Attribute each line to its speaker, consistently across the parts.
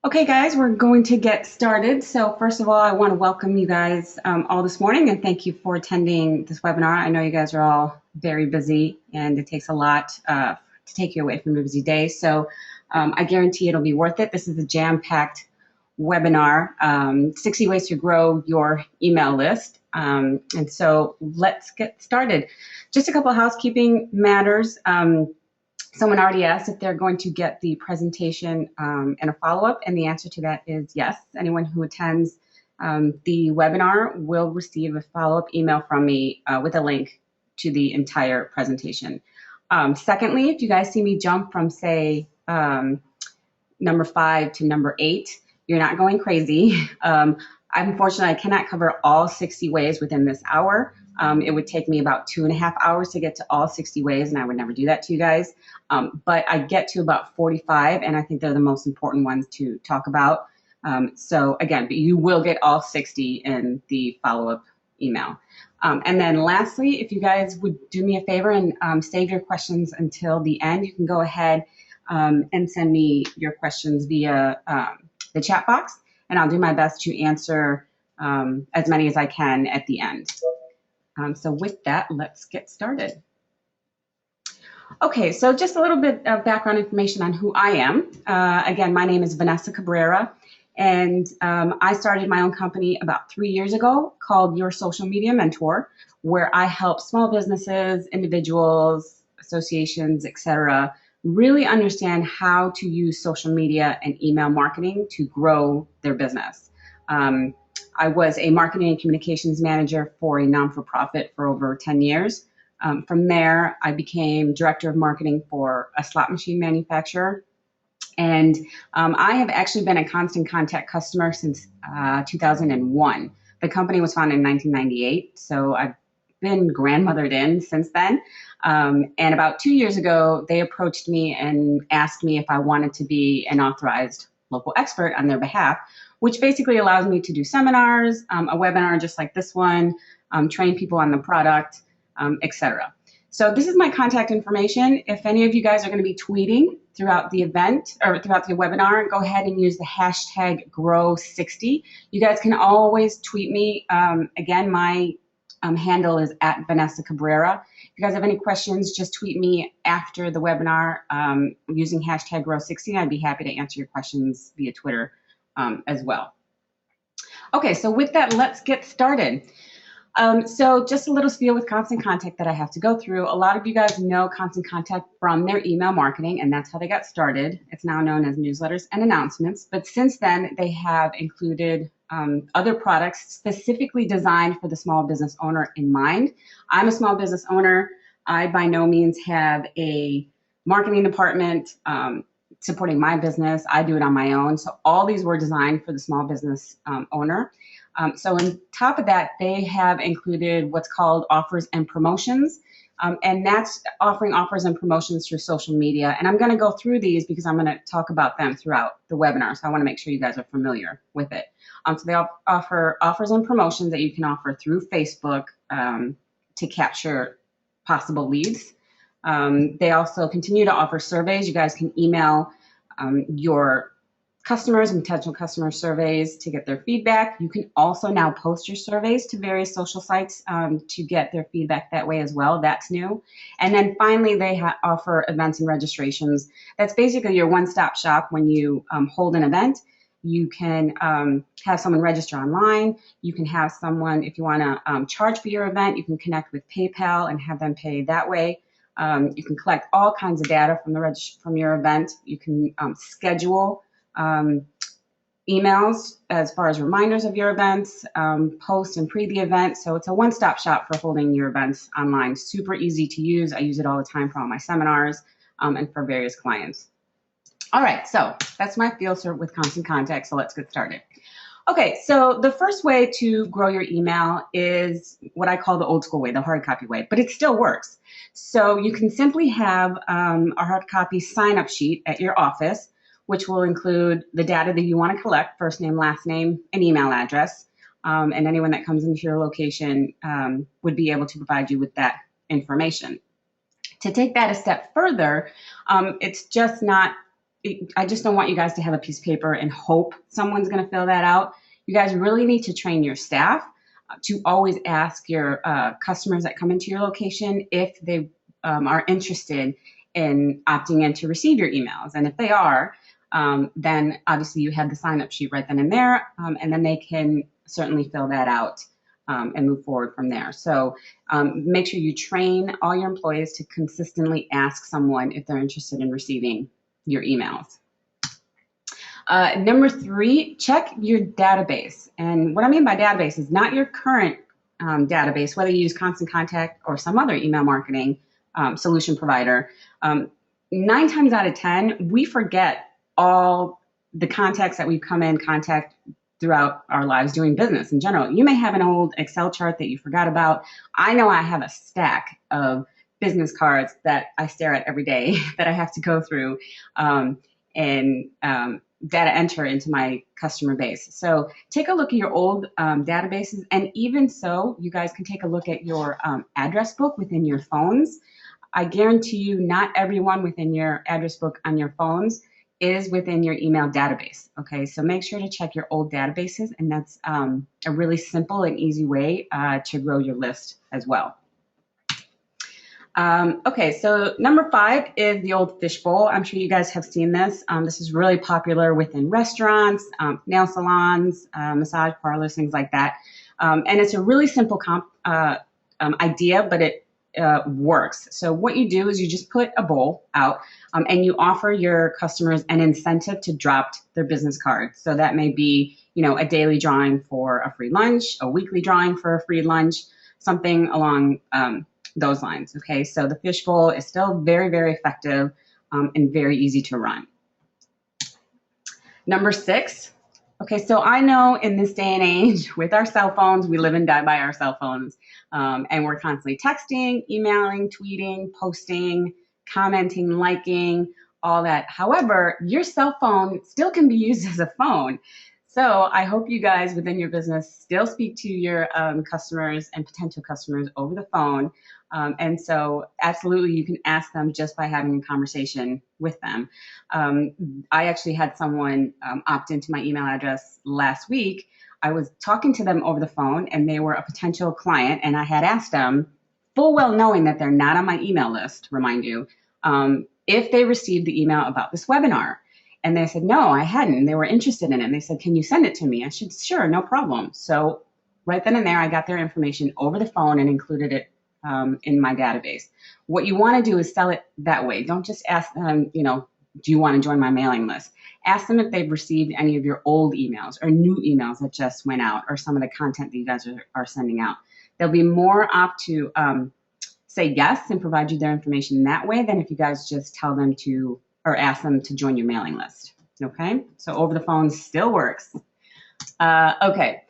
Speaker 1: Okay, guys, we're going to get started. So first of all, I want to welcome you guys all this morning and thank you for attending this webinar. I know you guys are all very busy and it takes a lot to take you away from your busy day. So I guarantee it'll be worth it. This is a jam-packed webinar, 60 ways to grow your email list. And so let's get started. Just a couple of housekeeping matters. Someone already asked if they're going to get the presentation and a follow-up, and the answer to that is yes. Anyone who attends the webinar will receive a follow-up email from me with a link to the entire presentation. Secondly, if you guys see me jump from, say, number 5 to number 8, you're not going crazy. Unfortunately, I cannot cover all 60 ways within this hour. It would take me about 2.5 hours to get to all 60 ways, and I would never do that to you guys. But I get to about 45, and I think they're the most important ones to talk about. So again, but you will get all 60 in the follow-up email. And then lastly, if you guys would do me a favor and save your questions until the end, you can go ahead and send me your questions via the chat box, and I'll do my best to answer as many as I can at the end. So with that, let's get started. Okay, so just a little bit of background information on who I am. Again, my name is Vanessa Cabrera, and I started my own company about 3 years ago called Your Social Media Mentor, where I help small businesses, individuals, associations, etc., really understand how to use social media and email marketing to grow their business. I was a marketing and communications manager for a non-for-profit for over 10 years. From there, I became director of marketing for a slot machine manufacturer. And I have actually been a Constant Contact customer since 2001. The company was founded in 1998, so I've been grandmothered in since then. And about 2 years ago, they approached me and asked me if I wanted to be an authorized local expert on their behalf, which basically allows me to do seminars, a webinar just like this one, train people on the product, etc. So this is my contact information. If any of you guys are going to be tweeting throughout the event or throughout the webinar, go ahead and use the hashtag grow60. You guys can always tweet me. Again, my handle is at Vanessa Cabrera. If you guys have any questions, just tweet me after the webinar using hashtag grow60. I'd be happy to answer your questions via Twitter as well. Okay, so with that, let's get started. So just a little spiel with Constant Contact that I have to go through. A lot of you guys know Constant Contact from their email marketing, and that's how they got started. It's now known as newsletters and announcements. But since then, they have included other products specifically designed for the small business owner in mind. I'm a small business owner. I by no means have a marketing department supporting my business. I do it on my own. So all these were designed for the small business owner. So on top of that, they have included what's called offers and promotions. And that's offering offers and promotions through social media. And I'm going to go through these because I'm going to talk about them throughout the webinar. So I want to make sure you guys are familiar with it. So they offer offers and promotions that you can offer through Facebook to capture possible leads. They also continue to offer surveys. You guys can email your customers and potential customer surveys to get their feedback. You can also now post your surveys to various social sites to get their feedback that way as well. That's new. And then finally, they offer events and registrations. That's basically your one-stop shop when you hold an event. You can have someone register online. You can have someone, if you want to charge for your event, you can connect with PayPal and have them pay that way. You can collect all kinds of data from your event. You can schedule emails as far as reminders of your events, post and pre the event. So it's a one-stop shop for holding your events online. Super easy to use. I use it all the time for all my seminars and for various clients. All right, so that's my field with Constant Contact. So let's get started. Okay, so the first way to grow your email is what I call the old school way, the hard copy way, but it still works. So you can simply have a hard copy sign-up sheet at your office, which will include the data that you want to collect, first name, last name, and email address. And anyone that comes into your location would be able to provide you with that information. To take that a step further, it's just not I just don't want you guys to have a piece of paper and hope someone's going to fill that out. You guys really need to train your staff to always ask your customers that come into your location if they are interested in opting in to receive your emails. And if they are, then obviously you have the sign up sheet right then and there, and then they can certainly fill that out and move forward from there. So make sure you train all your employees to consistently ask someone if they're interested in receiving your emails. Number 3, check your database. And what I mean by database is not your current database, whether you use Constant Contact or some other email marketing solution provider. 9 times out of 10, we forget all the contacts that we've come in contact throughout our lives doing business in general. You may have an old Excel chart that you forgot about. I know I have a stack of business cards that I stare at every day that I have to go through and data enter into my customer base. So take a look at your old databases, and even so, you guys can take a look at your address book within your phones. I guarantee you not everyone within your address book on your phones is within your email database. Okay, so make sure to check your old databases, and that's a really simple and easy way to grow your list as well. Okay, so number 5 is the old fishbowl. I'm sure you guys have seen this. This is really popular within restaurants, nail salons, massage parlors, things like that. And it's a really simple idea, but it works. So what you do is you just put a bowl out and you offer your customers an incentive to drop their business card. So that may be, a daily drawing for a free lunch, a weekly drawing for a free lunch, something along those lines. Okay, so the fishbowl is still very, very effective and very easy to run. Number 6. Okay, so I know in this day and age with our cell phones, we live and die by our cell phones, and we're constantly texting, emailing, tweeting, posting, commenting, liking, all that. However, your cell phone still can be used as a phone. So I hope you guys within your business still speak to your customers and potential customers over the phone. And so absolutely you can ask them just by having a conversation with them. I actually had someone opt into my email address last week. I was talking to them over the phone and they were a potential client, and I had asked them, full well knowing that they're not on my email list, remind you, if they received the email about this webinar. And they said, no, I hadn't. They were interested in it. And they said, can you send it to me? I said, sure, no problem. So right then and there, I got their information over the phone and included it in my database. What you want to do is sell it that way. Don't just ask them, do you want to join my mailing list? Ask them if they've received any of your old emails or new emails that just went out, or some of the content that you guys are sending out. They'll be more apt to say yes and provide you their information that way than if you guys just tell them to or ask them to join your mailing list. Okay, so over the phone still works. Okay,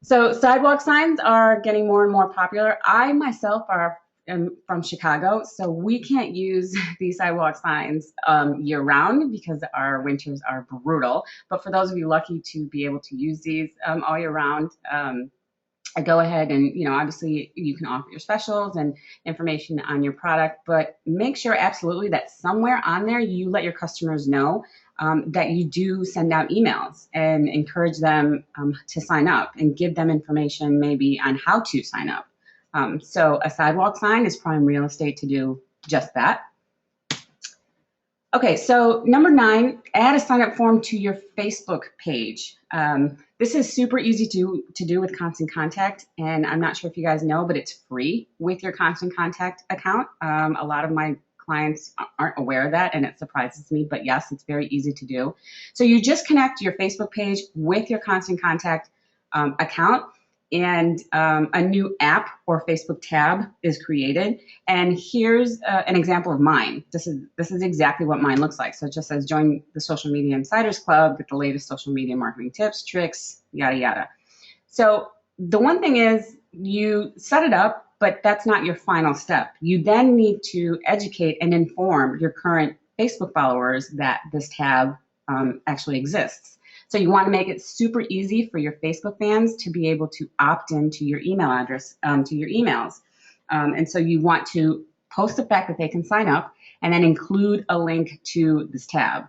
Speaker 1: so sidewalk signs are getting more and more popular. I myself am from Chicago, so we can't use these sidewalk signs year round because our winters are brutal. But for those of you lucky to be able to use these all year round, I go ahead and, obviously you can offer your specials and information on your product, but make sure absolutely that somewhere on there you let your customers know that you do send out emails and encourage them to sign up and give them information maybe on how to sign up. So a sidewalk sign is prime real estate to do just that. Okay, so number 9, add a sign-up form to your Facebook page. This is super easy to do with Constant Contact, and I'm not sure if you guys know, but it's free with your Constant Contact account. A lot of my clients aren't aware of that, and it surprises me, but yes, it's very easy to do. So you just connect your Facebook page with your Constant Contact account, and a new app or Facebook tab is created. And here's an example of mine. This is exactly what mine looks like. So it just says join the Social Media Insiders Club, get the latest social media marketing tips, tricks, yada, yada. So the one thing is you set it up, but that's not your final step. You then need to educate and inform your current Facebook followers that this tab actually exists. So you want to make it super easy for your Facebook fans to be able to opt into your email address, to your emails. And so you want to post the fact that they can sign up and then include a link to this tab.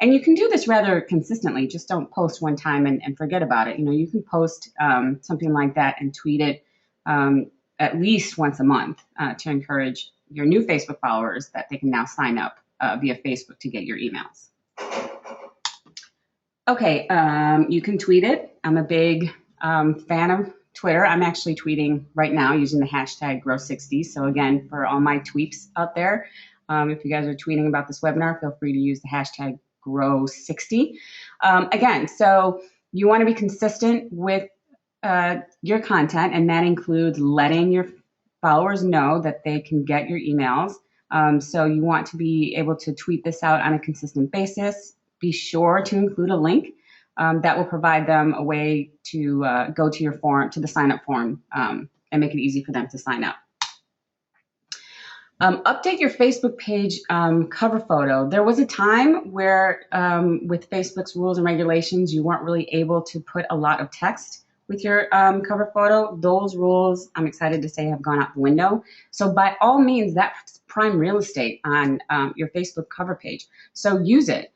Speaker 1: And you can do this rather consistently. Just don't post one time and forget about it. You can post something like that and tweet it at least once a month to encourage your new Facebook followers that they can now sign up via Facebook to get your emails. Okay, you can tweet it. I'm a big fan of Twitter. I'm actually tweeting right now using the hashtag Grow60. So again, for all my tweets out there, if you guys are tweeting about this webinar, feel free to use the hashtag Grow60. Again, so you want to be consistent with your content, and that includes letting your followers know that they can get your emails. So you want to be able to tweet this out on a consistent basis. Be sure to include a link that will provide them a way to go to your form, to the sign up form, and make it easy for them to sign up. Update your Facebook page cover photo. There was a time where with Facebook's rules and regulations, you weren't really able to put a lot of text with your cover photo. Those rules, I'm excited to say, have gone out the window. So by all means, that's prime real estate on your Facebook cover page. So use it.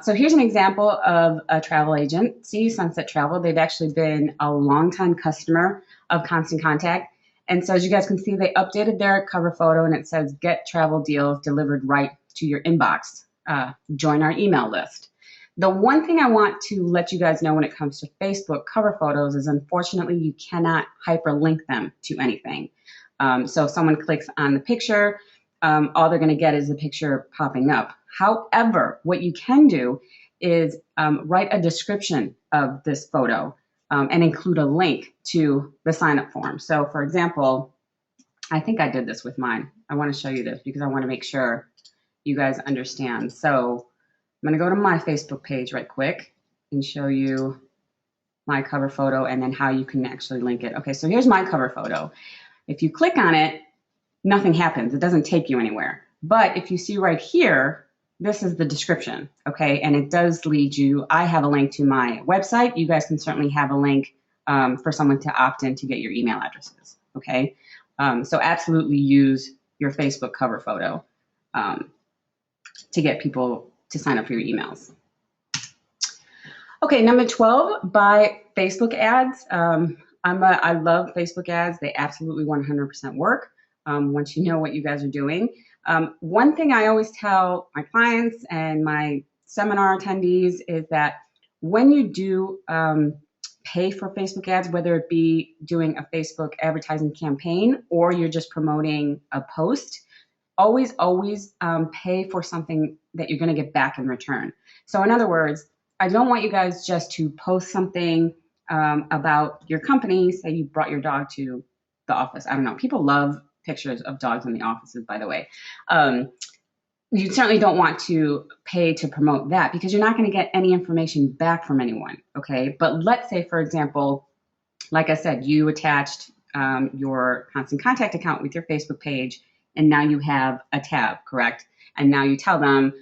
Speaker 1: So here's an example of a travel agency, Sunset Travel. They've actually been a longtime customer of Constant Contact. And so as you guys can see, they updated their cover photo and it says, get travel deals delivered right to your inbox. Join our email list. The one thing I want to let you guys know when it comes to Facebook cover photos is unfortunately you cannot hyperlink them to anything. So if someone clicks on the picture, all they're going to get is the picture popping up. However, what you can do is write a description of this photo and include a link to the sign-up form. So for example, I think I did this with mine. I want to show you this because I want to make sure you guys understand. So I'm going to go to my Facebook page right quick and show you my cover photo and then how you can actually link it. Okay, so here's my cover photo. If you click on it, nothing happens. It doesn't take you anywhere. But if you see right here, this is the description, okay? And it does lead you, I have a link to my website. You guys can certainly have a link for someone to opt in to get your email addresses, okay? So absolutely use your Facebook cover photo to get people to sign up for your emails. Okay, number 12, buy Facebook ads. I love Facebook ads. They absolutely 100% work once you know what you guys are doing. One thing I always tell my clients and my seminar attendees is that when you do pay for Facebook ads, whether it be doing a Facebook advertising campaign or you're just promoting a post, always pay for something that you're going to get back in return. So in other words, I don't want you guys just to post something about your company. Say you brought your dog to the office. I don't know. People love pictures of dogs in the offices, by the way. You certainly don't want to pay to promote that because you're not going to get any information back from anyone, okay? But let's say, for example, like I said, you attached your Constant Contact account with your Facebook page, and now you have a tab, correct? And now you tell them,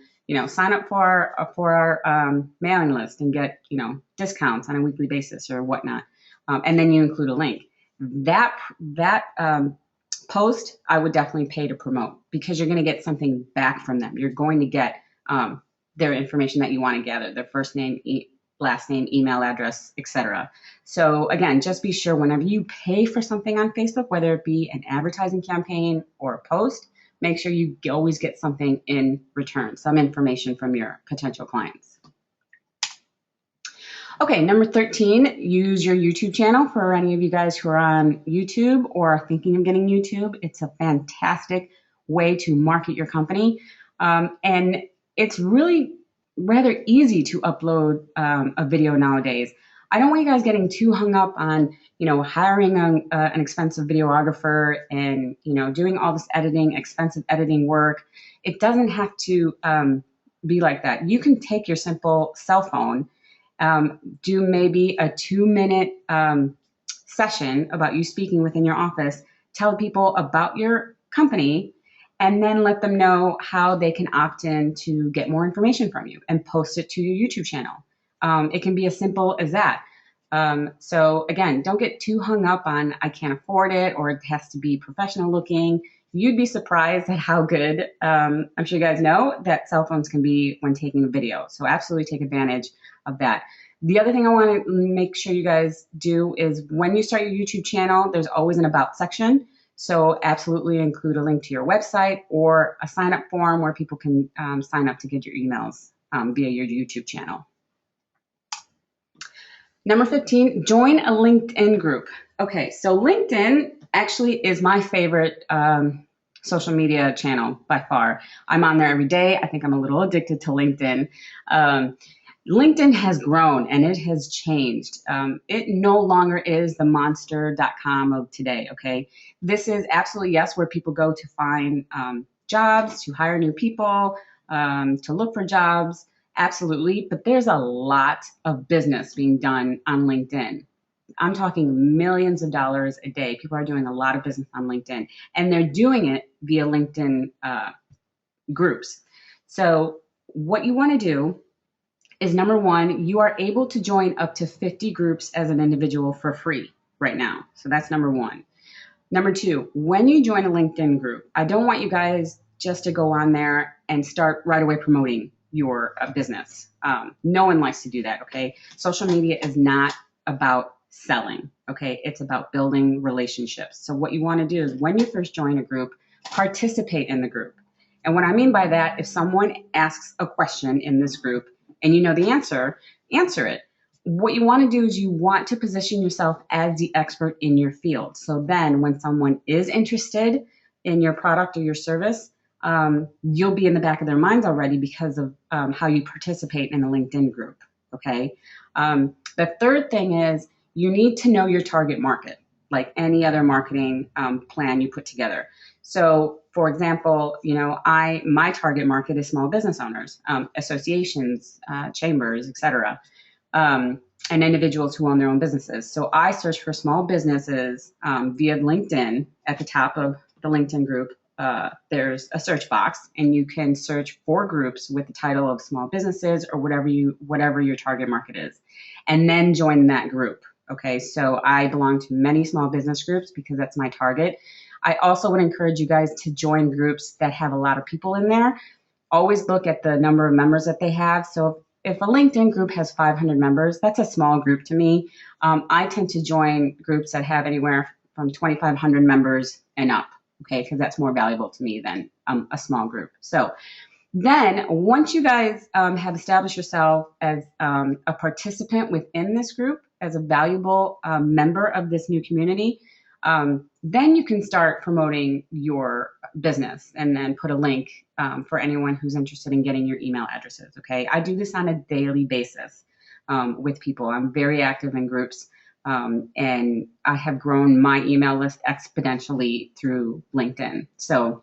Speaker 1: sign up for our mailing list and get, discounts on a weekly basis or whatnot. And then you include a link. That post, I would definitely pay to promote because you're going to get something back from them. You're going to get their information that you want to gather, their first name, last name, email address, etc. So again, just be sure whenever you pay for something on Facebook, whether it be an advertising campaign or a post, make sure you always get something in return, some information from your potential clients. Okay, number 13, use your YouTube channel. For any of you guys who are on YouTube or are thinking of getting YouTube, it's a fantastic way to market your company. And it's really rather easy to upload a video nowadays. I don't want you guys getting too hung up on, hiring an expensive videographer and, doing all this expensive editing work. It doesn't have to be like that. You can take your simple cell phone, do maybe a 2-minute session about you speaking within your office, tell people about your company, and then let them know how they can opt in to get more information from you and post it to your YouTube channel. It can be as simple as that. So again, don't get too hung up on I can't afford it or it has to be professional looking. you'd be surprised at how good, I'm sure you guys know, that cell phones can be when taking a video. So absolutely take advantage of that. The other thing I want to make sure you guys do is when you start your YouTube channel, there's always an about section. So absolutely include a link to your website or a sign up form where people can sign up to get your emails via your YouTube channel. Number 15, join a LinkedIn group. Okay, so LinkedIn actually is my favorite social media channel by far. I'm on there every day. I think I'm a little addicted to LinkedIn. LinkedIn has grown and it has changed. It no longer is the monster.com of today, okay? This is absolutely, yes, where people go to find jobs, to hire new people, to look for jobs, absolutely. But there's a lot of business being done on LinkedIn. I'm talking millions of dollars a day. People are doing a lot of business on LinkedIn, and they're doing it via LinkedIn groups. So what you want to do is, number one, you are able to join up to 50 groups as an individual for free right now. So that's number one. Number two, when you join a LinkedIn group, I don't want you guys just to go on there and start right away promoting your business. No one likes to do that, okay? Social media is not about selling, okay? It's about building relationships. So what you want to do is when you first join a group, participate in the group. And what I mean by that, if someone asks a question in this group and you know the answer, answer it. What you want to do is you want to position yourself as the expert in your field. So then when someone is interested in your product or your service, you'll be in the back of their minds already because of how you participate in a LinkedIn group, okay? The third thing is you need to know your target market, like any other marketing plan you put together. So for example, you know, my target market is small business owners, associations, chambers, etc. And individuals who own their own businesses. So I search for small businesses via LinkedIn. At the top of the LinkedIn group, there's a search box, and you can search for groups with the title of small businesses or whatever your target market is, and then join that group. Okay, so I belong to many small business groups because that's my target. I also would encourage you guys to join groups that have a lot of people in there. Always look at the number of members that they have. So if a LinkedIn group has 500 members, that's a small group to me. I tend to join groups that have anywhere from 2,500 members and up, okay, because that's more valuable to me than a small group. So then once you guys have established yourself as a participant within this group, as a valuable member of this new community, then you can start promoting your business and then put a link for anyone who's interested in getting your email addresses, okay? I do this on a daily basis with people. I'm very active in groups, and I have grown my email list exponentially through LinkedIn. So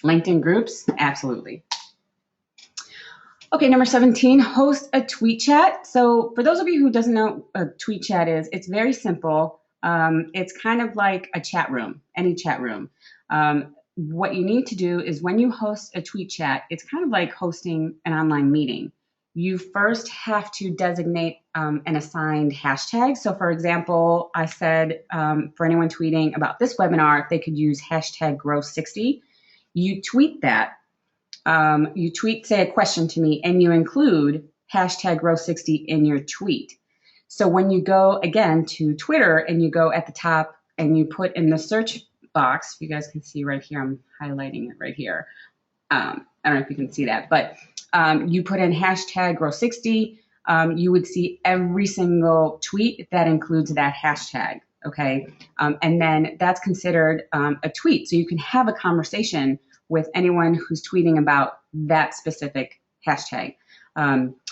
Speaker 1: LinkedIn groups, absolutely. Okay, number 17, host a tweet chat. So for those of you who doesn't know what a tweet chat is, it's very simple. It's kind of like a chat room, any chat room. What you need to do is when you host a tweet chat, it's kind of like hosting an online meeting. You first have to designate an assigned hashtag. So for example, I said for anyone tweeting about this webinar, they could use hashtag growth60. You tweet that. You tweet, say, a question to me, and you include hashtag growth60 in your tweet. So when you go, again, to Twitter and you go at the top and you put in the search box, you guys can see right here, I'm highlighting it right here. I don't know if you can see that, but you put in hashtag growth60, you would see every single tweet that includes that hashtag, okay? And then that's considered a tweet. So you can have a conversation with anyone who's tweeting about that specific hashtag.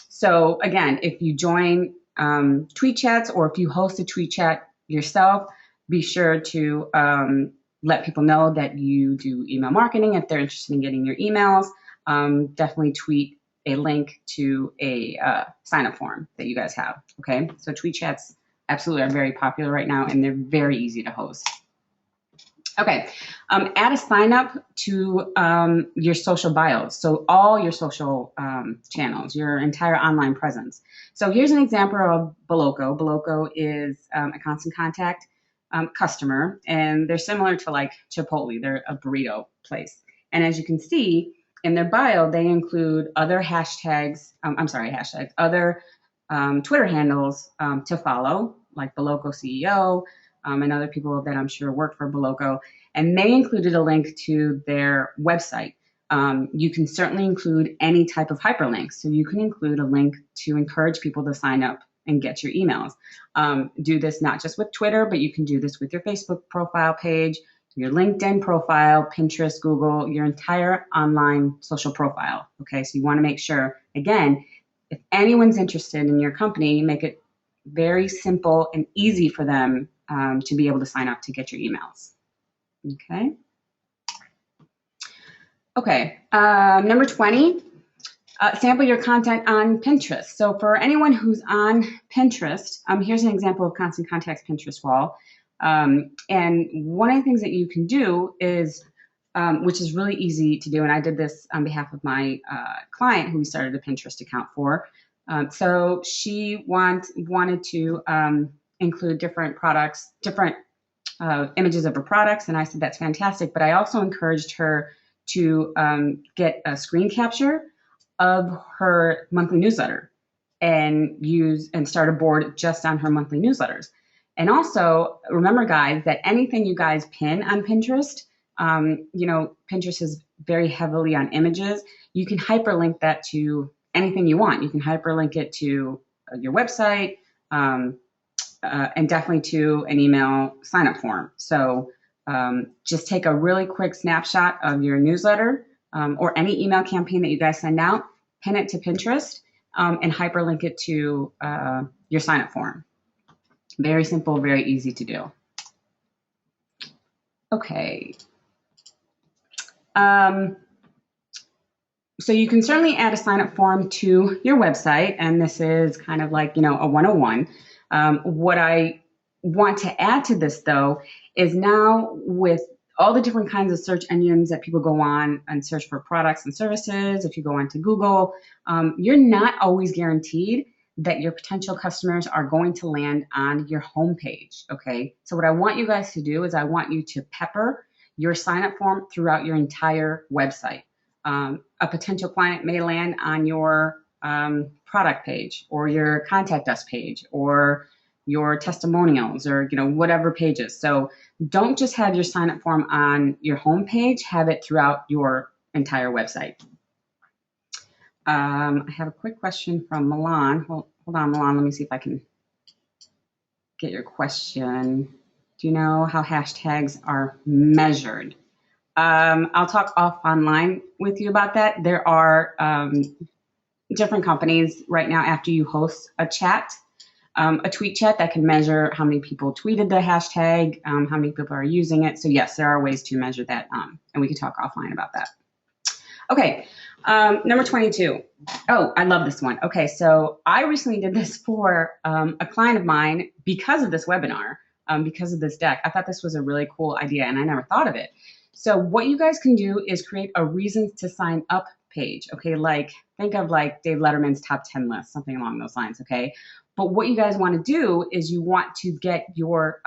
Speaker 1: So again, if you join tweet chats or if you host a tweet chat yourself, be sure to let people know that you do email marketing. If they're interested in getting your emails, definitely tweet a link to a sign-up form that you guys have, okay? So tweet chats absolutely are very popular right now, and they're very easy to host. Okay, add a sign up to your social bios. So all your social channels, your entire online presence. So here's an example of Boloco. Boloco is a constant contact customer, and they're similar to like Chipotle. They're a burrito place. And as you can see in their bio, they include other hashtags, hashtags, other Twitter handles to follow, like the local CEO and other people that I'm sure work for Boloco. And they included a link to their website. You can certainly include any type of hyperlink. So you can include a link to encourage people to sign up and get your emails. Do this not just with Twitter, but you can do this with your Facebook profile page, your LinkedIn profile, Pinterest, Google, your entire online social profile. Okay, so you want to make sure, again, if anyone's interested in your company, make it very simple and easy for them to be able to sign up to get your emails. Okay. Okay, number 20, sample your content on Pinterest. So for anyone who's on Pinterest, here's an example of Constant Contact's Pinterest wall. And one of the things that you can do is, which is really easy to do, and I did this on behalf of my client who we started a Pinterest account for. So she wanted to include different products, different images of her products, and I said that's fantastic, but I also encouraged her to get a screen capture of her monthly newsletter and start a board just on her monthly newsletters. And also remember, guys, that anything you guys pin on Pinterest, Pinterest is very heavily on images. You can hyperlink that to anything you want. You can hyperlink it to your website and definitely to an email sign-up form. So just take a really quick snapshot of your newsletter or any email campaign that you guys send out, pin it to Pinterest, and hyperlink it to your sign-up form. Very simple, very easy to do. Okay. So you can certainly add a sign-up form to your website, and this is kind of like, a 101. What I want to add to this, though, is now with all the different kinds of search engines that people go on and search for products and services, if you go onto Google, you're not always guaranteed that your potential customers are going to land on your homepage, okay? So what I want you guys to do is I want you to pepper your sign-up form throughout your entire website. A potential client may land on your product page or your contact us page or your testimonials or whatever pages. So don't just have your sign-up form on your homepage, have it throughout your entire website. I have a quick question from Milan. Hold on, Milan, let me see if I can get your question. Do you know how hashtags are measured? I'll talk offline with you about that. There are different companies right now, after you host a chat, a tweet chat, that can measure how many people tweeted the hashtag, how many people are using it. So yes, there are ways to measure that, and we can talk offline about that. Okay, number 22. Oh, I love this one. Okay, so I recently did this for a client of mine because of this webinar, because of this deck. I thought this was a really cool idea, and I never thought of it. So what you guys can do is create a reasons to sign up page, okay? Like, think of like Dave Letterman's top 10 list, something along those lines, okay? But what you guys want to do is you want to get your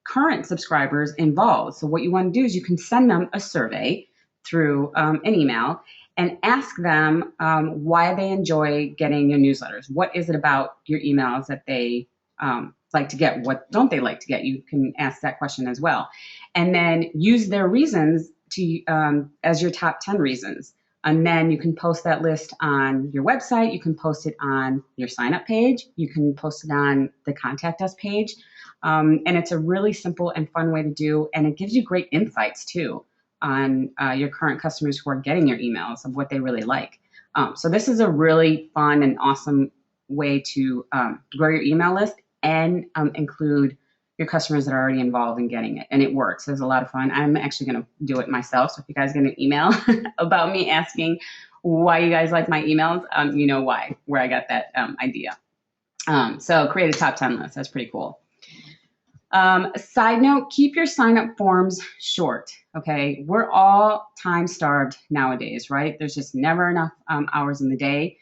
Speaker 1: current subscribers involved. So what you want to do is you can send them a survey through an email and ask them why they enjoy getting your newsletters. What is it about your emails that they like to get? What don't they like to get? You can ask that question as well. And then use their reasons to as your top 10 reasons. And then you can post that list on your website. You can post it on your sign-up page. You can post it on the Contact Us page. And it's a really simple and fun way to do, and it gives you great insights too on your current customers who are getting your emails of what they really like. So this is a really fun and awesome way to grow your email list and include your customers that are already involved in getting it. And it works. It's a lot of fun. I'm actually going to do it myself. So if you guys get an email about me asking why you guys like my emails, you know why, where I got that idea. So create a top 10 list. That's pretty cool. Side note, keep your sign-up forms short, okay? We're all time-starved nowadays, right? There's just never enough hours in the day.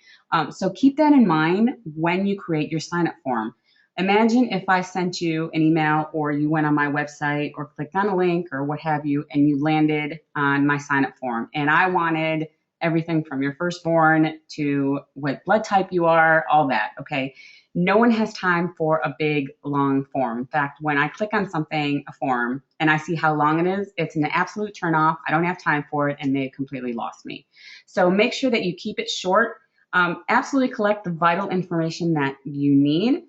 Speaker 1: So keep that in mind when you create your sign-up form. Imagine if I sent you an email or you went on my website or clicked on a link or what have you, and you landed on my sign up form. And I wanted everything from your firstborn to what blood type you are, all that. Okay. No one has time for a big, long form. In fact, when I click on something, a form, and I see how long it is, it's an absolute turnoff. I don't have time for it, and they completely lost me. So make sure that you keep it short. Absolutely collect the vital information that you need.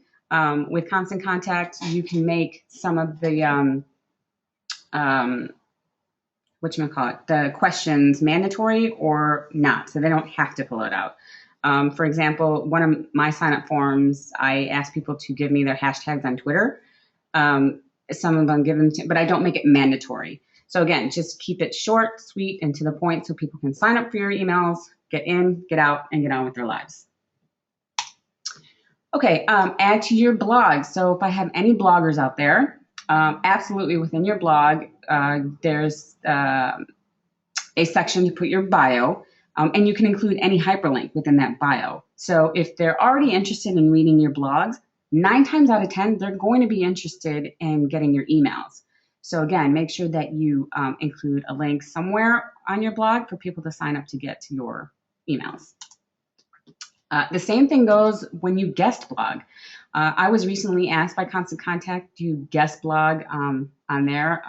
Speaker 1: With Constant Contact, you can make some of the the questions mandatory or not, so they don't have to fill it out. For example, one of my sign-up forms, I ask people to give me their hashtags on Twitter. Some of them give them, but I don't make it mandatory. So again, just keep it short, sweet, and to the point so people can sign up for your emails, get in, get out, and get on with their lives. Okay, add to your blog. So if I have any bloggers out there, absolutely within your blog, there's a section to put your bio, and you can include any hyperlink within that bio. So if they're already interested in reading your blogs, 9 times out of 10, they're going to be interested in getting your emails. So again, make sure that you include a link somewhere on your blog for people to sign up to get to your emails. The same thing goes when you guest blog. I was recently asked by Constant Contact to guest blog on their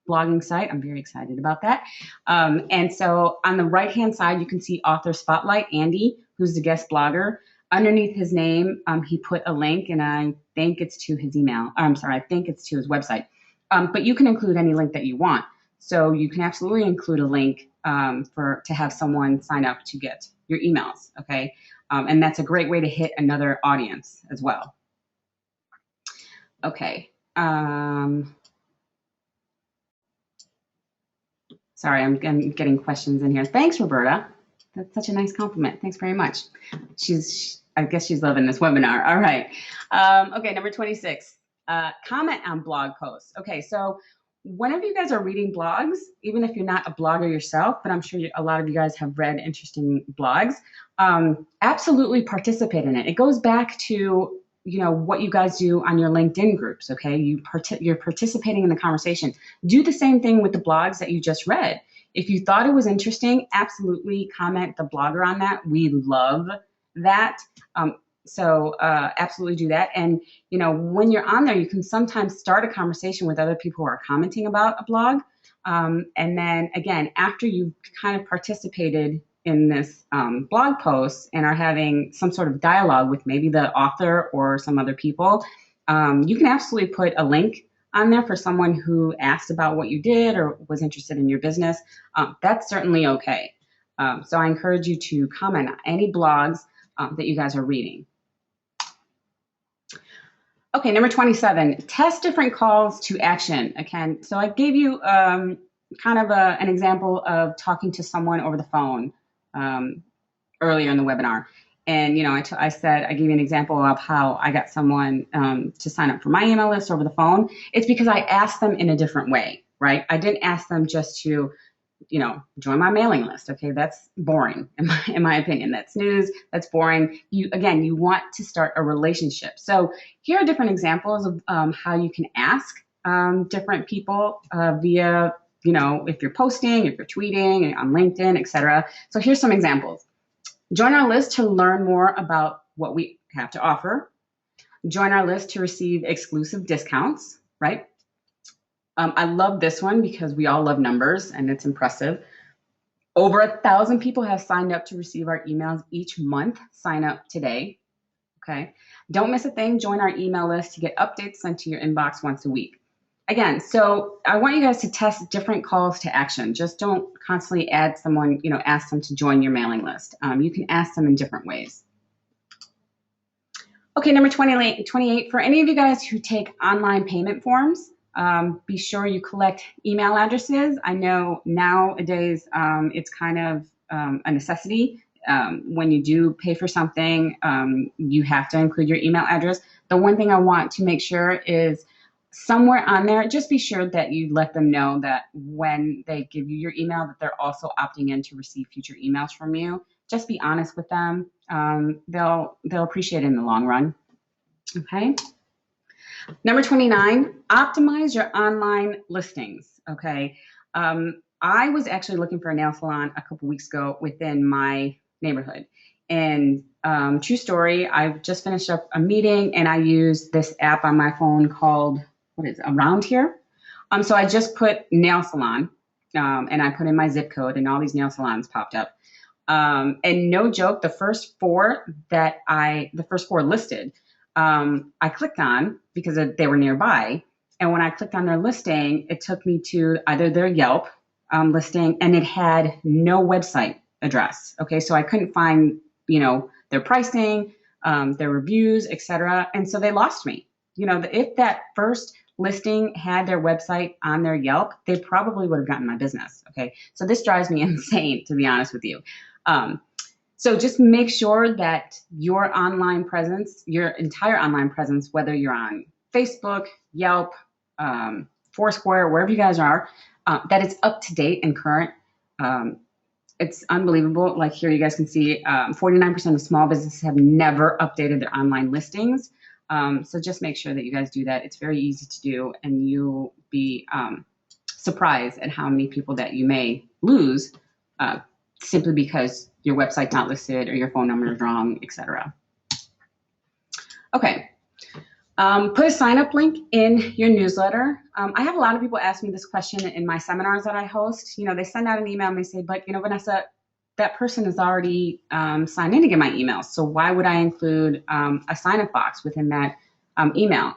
Speaker 1: blogging site. I'm very excited about that. And so on the right-hand side, you can see Author Spotlight, Andy, who's the guest blogger. Underneath his name, he put a link, and I think it's to his email. I think it's to his website. But you can include any link that you want. So you can absolutely include a link to have someone sign up to get your emails, okay? And that's a great way to hit another audience as well. Okay. Sorry, I'm getting questions in here. Thanks, Roberta. That's such a nice compliment. Thanks very much. I guess she's loving this webinar. All right. Okay, number 26. Comment on blog posts. Okay, so whenever you guys are reading blogs, even if you're not a blogger yourself, but I'm sure a lot of you guys have read interesting blogs, absolutely participate in it. It goes back to what you guys do on your LinkedIn groups, okay? You're participating in the conversation. Do the same thing with the blogs that you just read. If you thought it was interesting, absolutely comment the blogger on that. We love that. So absolutely do that. And, when you're on there, you can sometimes start a conversation with other people who are commenting about a blog. And then again, after you've kind of participated in this blog post and are having some sort of dialogue with maybe the author or some other people, you can absolutely put a link on there for someone who asked about what you did or was interested in your business. That's certainly okay. So I encourage you to comment on any blogs that you guys are reading. Okay, number 27, test different calls to action. Again, so I gave you kind of an example of talking to someone over the phone earlier in the webinar. And, I said, I gave you an example of how I got someone to sign up for my email list over the phone. It's because I asked them in a different way, right? I didn't ask them just to, join my mailing list. Okay, that's boring in my opinion. That's news. That's boring. You want to start a relationship. So here are different examples of how you can ask different people via, if you're posting, if you're tweeting on LinkedIn, etc. So here's some examples. Join our list to learn more about what we have to offer. Join our list to receive exclusive discounts, right? I love this one because we all love numbers and it's impressive. Over 1,000 people have signed up to receive our emails each month. Sign up today, okay? Don't miss a thing. Join our email list to get updates sent to your inbox once a week. Again, so I want you guys to test different calls to action. Just don't constantly add someone, ask them to join your mailing list. You can ask them in different ways. Okay, number 28, for any of you guys who take online payment forms, be sure you collect email addresses. I know nowadays it's kind of a necessity. When you do pay for something, you have to include your email address. The one thing I want to make sure is somewhere on there, just be sure that you let them know that when they give you your email, that they're also opting in to receive future emails from you. Just be honest with them. They'll appreciate it in the long run. Okay. Number 29, optimize your online listings. Okay. I was actually looking for a nail salon a couple weeks ago within my neighborhood. And true story, I just finished up a meeting and I used this app on my phone called, what is it, Around Here? So I just put nail salon and I put in my zip code and all these nail salons popped up. And no joke, the first four listed, I clicked on because they were nearby. And when I clicked on their listing, it took me to either their Yelp listing, and it had no website address. Okay, so I couldn't find, their pricing, their reviews, etc. And so they lost me. If that first listing had their website on their Yelp, they probably would have gotten my business. Okay, so this drives me insane, to be honest with you. So just make sure that your online presence, your entire online presence, whether you're on Facebook, Yelp, Foursquare, wherever you guys are, that it's up to date and current. It's unbelievable. Like here, you guys can see 49% of small businesses have never updated their online listings. So just make sure that you guys do that. It's very easy to do, and you'll be surprised at how many people that you may lose simply because your website's not listed or your phone number is wrong, etc. Okay. Put a sign-up link in your newsletter. I have a lot of people ask me this question in my seminars that I host. They send out an email and they say, but, Vanessa, that person is already signed in to get my email. So why would I include a sign-up box within that email?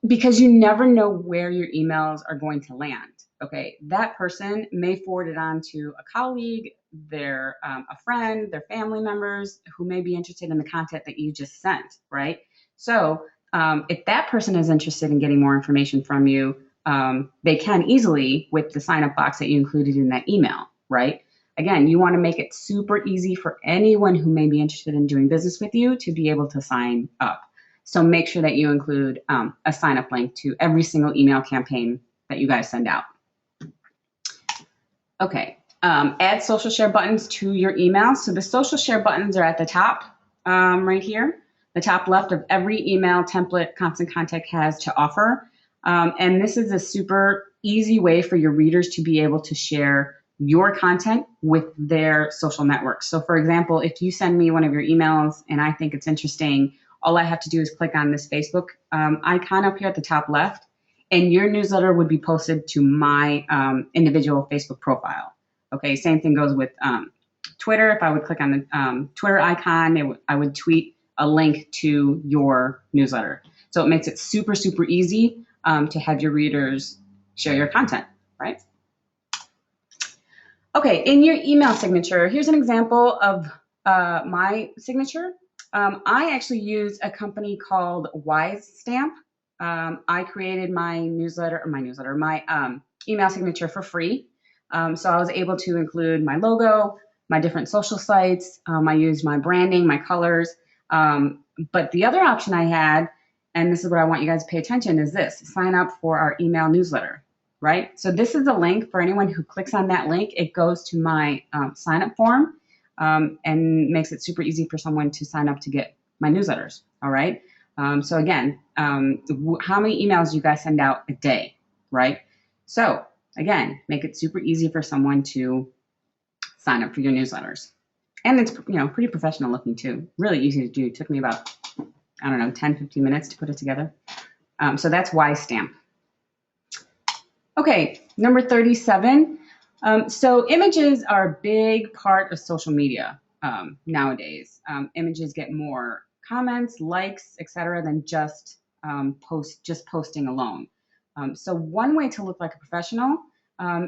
Speaker 1: Because you never know where your emails are going to land. Okay, that person may forward it on to a colleague, a friend, their family members who may be interested in the content that you just sent, right? So if that person is interested in getting more information from you, they can easily with the sign-up box that you included in that email, right? Again, you want to make it super easy for anyone who may be interested in doing business with you to be able to sign up. So make sure that you include a sign-up link to every single email campaign that you guys send out. Okay, add social share buttons to your email. So the social share buttons are at the top right here, the top left of every email template Constant Contact has to offer. And this is a super easy way for your readers to be able to share your content with their social networks. So for example, if you send me one of your emails and I think it's interesting, all I have to do is click on this Facebook icon up here at the top left, and your newsletter would be posted to my individual Facebook profile. Okay, same thing goes with Twitter. If I would click on the Twitter icon, I would tweet a link to your newsletter. So it makes it super, super easy to have your readers share your content, right? Okay, in your email signature, here's an example of my signature. I actually use a company called Wise Stamp. I created my email signature for free. So I was able to include my logo, my different social sites. I used my branding, my colors. But the other option I had, and this is what I want you guys to pay attention, is this: sign up for our email newsletter, right? So this is a link for anyone who clicks on that link. It goes to my sign up form and makes it super easy for someone to sign up to get my newsletters, all right? So again, how many emails do you guys send out a day, right? So again, make it super easy for someone to sign up for your newsletters. And it's, pretty professional looking too. Really easy to do. It took me about, 10, 15 minutes to put it together. So that's Wise Stamp. Okay, number 37. So images are a big part of social media nowadays. Images get more comments, likes, etc., than just posting alone. So one way to look like a professional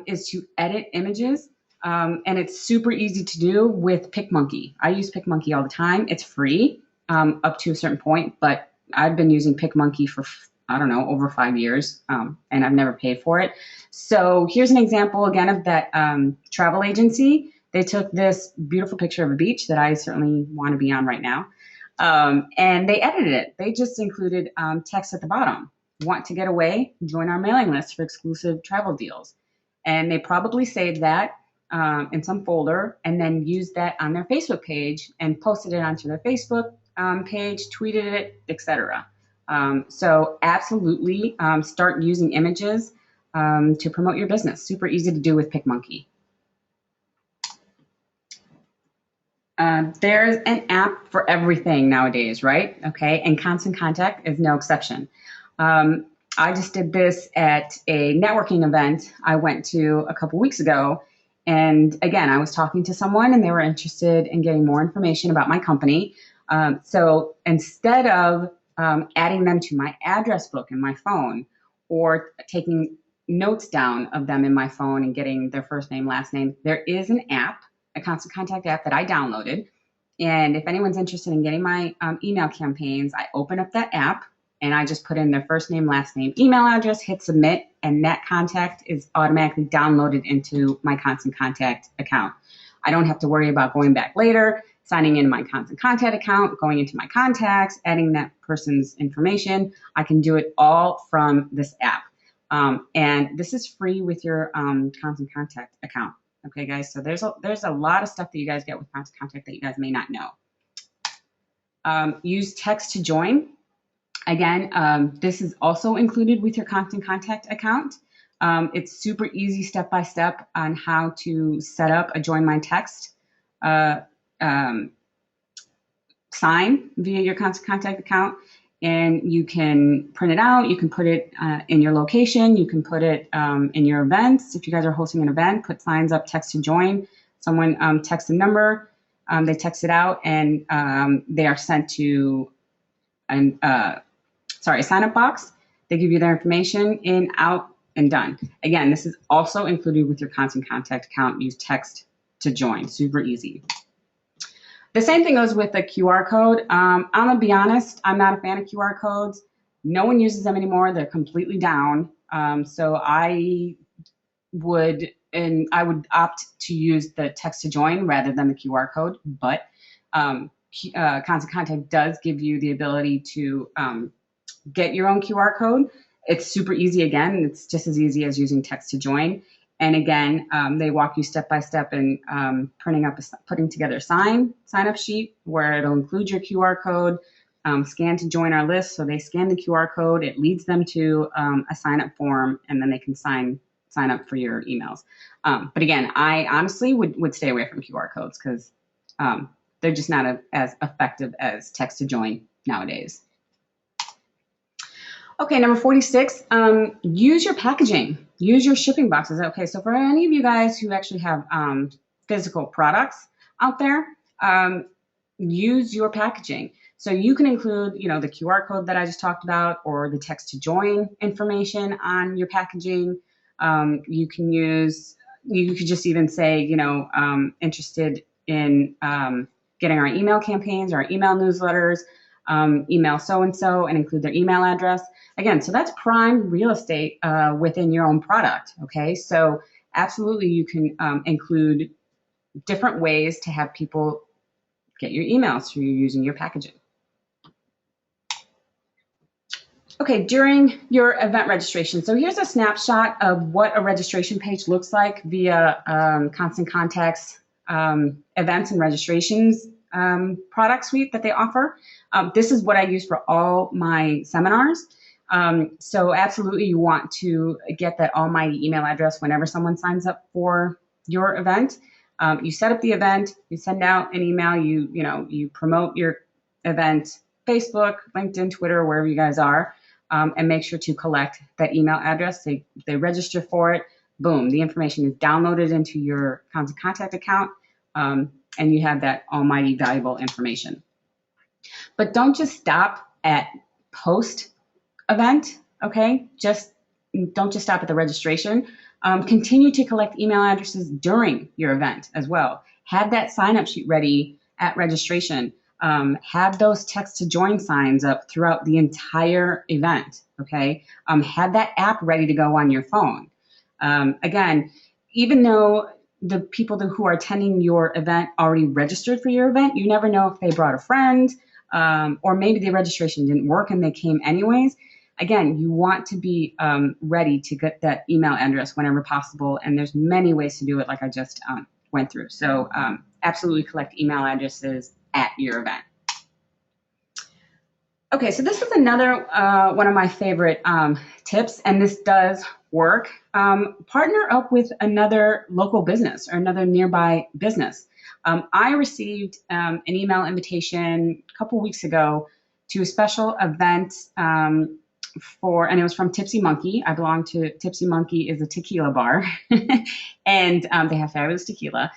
Speaker 1: is to edit images, and it's super easy to do with PicMonkey. I use PicMonkey all the time. It's free up to a certain point, but I've been using PicMonkey for over 5 years, and I've never paid for it. So here's an example again of that travel agency. They took this beautiful picture of a beach that I certainly want to be on right now. And they edited it. They just included text at the bottom. Want to get away? Join our mailing list for exclusive travel deals. And they probably saved that in some folder and then used that on their Facebook page and posted it onto their Facebook page, tweeted it, etc. So absolutely start using images to promote your business. Super easy to do with PicMonkey. There's an app for everything nowadays, right? Okay, and Constant Contact is no exception. I just did this at a networking event I went to a couple weeks ago. And again, I was talking to someone and they were interested in getting more information about my company. So instead of adding them to my address book in my phone or taking notes down of them in my phone and getting their first name, last name, there is an app, a Constant Contact app that I downloaded. And if anyone's interested in getting my email campaigns, I open up that app and I just put in their first name, last name, email address, hit submit, and that contact is automatically downloaded into my Constant Contact account. I don't have to worry about going back later, signing in my Constant Contact account, going into my contacts, adding that person's information. I can do it all from this app. And this is free with your Constant Contact account. Okay, guys, so there's a lot of stuff that you guys get with Constant Contact that you guys may not know. Use text to join. Again, this is also included with your Constant Contact account. It's super easy step-by-step on how to set up a Join My Text sign via your Constant Contact account. And you can print it out, you can put it in your location, you can put it in your events. If you guys are hosting an event, put signs up, text to join. Someone texts a number, they text it out, and they are sent to a sign-up box. They give you their information, in, out, and done. Again, this is also included with your Constant Contact account. Use text to join, super easy. The same thing goes with the QR code. I'm gonna be honest, I'm not a fan of QR codes. No one uses them anymore. They're completely down. So I would opt to use the text to join rather than the QR code. But Constant Contact does give you the ability to get your own QR code. It's super easy. Again, it's just as easy as using text to join. And again, they walk you step by step in putting together a sign-up sheet where it'll include your QR code, scan to join our list. So they scan the QR code, it leads them to a sign-up form, and then they can sign up for your emails. But again, I honestly would stay away from QR codes because they're just not as effective as text to join nowadays. Okay, number 46, use your packaging. Use your shipping boxes. Okay, so for any of you guys who actually have physical products out there, use your packaging. So you can include, the QR code that I just talked about, or the text to join information on your packaging. You could just even say, interested in getting our email campaigns, our email newsletters, email so-and-so and include their email address. Again, so that's prime real estate within your own product, okay? So absolutely you can include different ways to have people get your emails through using your packaging. Okay, during your event registration. So here's a snapshot of what a registration page looks like via Constant Contact's events and registrations product suite that they offer. This is what I use for all my seminars. So absolutely you want to get that almighty email address whenever someone signs up for your event. You set up the event, you send out an email, you promote your event, Facebook, LinkedIn, Twitter, wherever you guys are, and make sure to collect that email address. They register for it, boom, the information is downloaded into your Constant Contact account, and you have that almighty valuable information. But don't just stop at post event, okay? Don't just stop at the registration. Continue to collect email addresses during your event as well. Have that sign-up sheet ready at registration. Have those text to join signs up throughout the entire event, okay? Have that app ready to go on your phone. Again, even though the people who are attending your event already registered for your event, you never know if they brought a friend, or maybe the registration didn't work and they came anyways. Again, you want to be ready to get that email address whenever possible, and there's many ways to do it like I just went through. So absolutely collect email addresses at your event. Okay, so this is another one of my favorite tips, and this does work. Partner up with another local business or another nearby business. I received an email invitation a couple weeks ago to a special event and it was from Tipsy Monkey. I belong to Tipsy Monkey is a tequila bar, and they have fabulous tequila.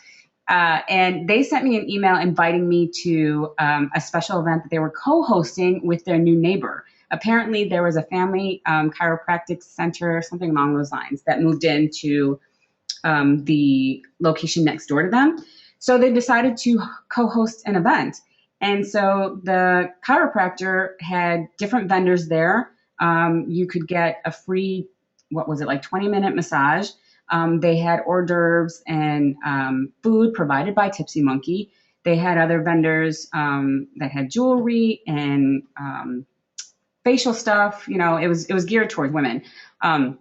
Speaker 1: And they sent me an email inviting me to a special event that they were co-hosting with their new neighbor. Apparently, there was a family chiropractic center, something along those lines, that moved into the location next door to them. So they decided to co-host an event. And so the chiropractor had different vendors there. You could get a free, what was it, like 20-minute massage. They had hors d'oeuvres and food provided by Tipsy Monkey. They had other vendors that had jewelry and facial stuff. You know, it was geared towards women. And